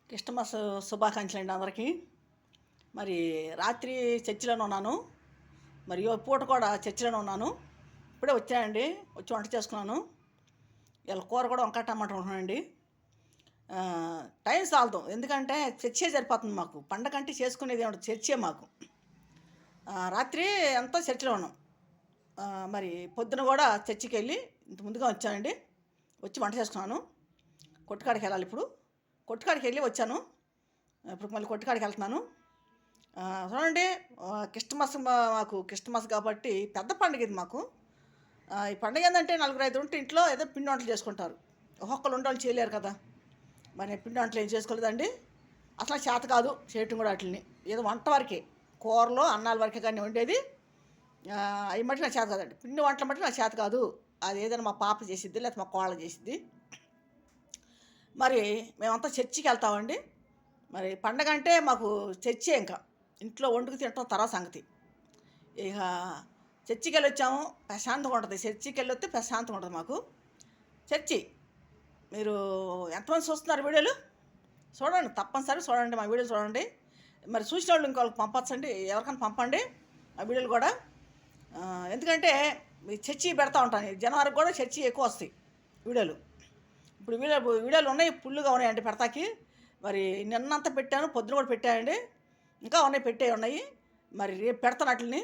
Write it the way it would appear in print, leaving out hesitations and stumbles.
Christmas శుభాకాంక్షలు అండి అందరికీ. మరి రాత్రి చర్చిలోనే ఉన్నాను, మరి పూట కూడా చర్చిలోనే ఉన్నాను. ఇప్పుడే వచ్చానండి, వచ్చి వంట చేసుకున్నాను. ఇలా కూర కూడా వంకాయ టమాటా ఉంటున్నానండి. టైం సాలదు, ఎందుకంటే చర్చే సరిపోతుంది మాకు. పండగ అంటే చేసుకునేది ఏమిటి, చర్చే మాకు. రాత్రి అంతా చర్చిలో ఉన్నాం. మరి పొద్దున కూడా చర్చికి వెళ్ళి ఇంత ముందుగా వచ్చానండి, వచ్చి వంట చేసుకున్నాను. కొట్టుకాడికి వెళ్ళాలి ఇప్పుడు. కొట్టుకాడికి వెళ్ళి వచ్చాను, ఇప్పుడు మళ్ళీ కొట్టుకాడికి వెళ్తున్నాను. చూడండి, క్రిస్టమస్ మాకు క్రిస్టమస్ కాబట్టి పెద్ద పండుగ ఇది మాకు. ఈ పండుగ ఏంటంటే 4-5 ఉంటే ఇంట్లో ఏదో పిండి వంటలు చేసుకుంటారు. ఒక్కొక్కరు ఉండవాళ్ళు చేయలేరు కదా, మరి నేను పిండి వంటలు ఏం చేసుకోలేదండి. అసలు చేత కాదు చేయటం కూడా. వాటిని ఏదో వంట వరకే, కూరలో అన్నాల వరకే కానీ ఉండేది. అవి మట్టి నాకు చేత కాదండి, పిండి వంటలు మట్టి నాకు చేత కాదు. అది ఏదైనా మా పాప చేసిద్ది, లేకపోతే మా కోళ్ళ చేసిద్ది. మరి మేమంతా చర్చికి వెళ్తామండి. మరి పండగ అంటే మాకు చర్చే. ఇంకా ఇంట్లో వండుకు తింటాం తర్వాత సంగతి. ఇక చర్చికి వెళ్ళి వచ్చాము, ప్రశాంతంగా ఉంటుంది. చర్చికి వెళ్ళి వస్తే ప్రశాంతంగా ఉంటుంది మాకు. చర్చి మీరు ఎంతమంది చూస్తున్నారు వీడియోలు? చూడండి, తప్పనిసరి చూడండి, మా వీడియోలు చూడండి. మరి చూసిన వాళ్ళు ఇంకోళ్ళకి పంపచ్చండి, ఎవరికైనా పంపండి ఆ వీడియోలు కూడా. ఎందుకంటే చర్చి పెడతా ఉంటాను, జనవరికి కూడా చర్చి ఎక్కువ వస్తాయి వీడియోలు. ఇప్పుడు వీడియోలు ఉన్నాయి, ఫుల్గా ఉన్నాయండి పెడతాకి. మరి నిన్నంతా పెట్టాను, పొద్దున కూడా పెట్టానండి, ఇంకా ఉన్నాయి, పెట్టే ఉన్నాయి. మరి రేపు పెడతాను వాటిని.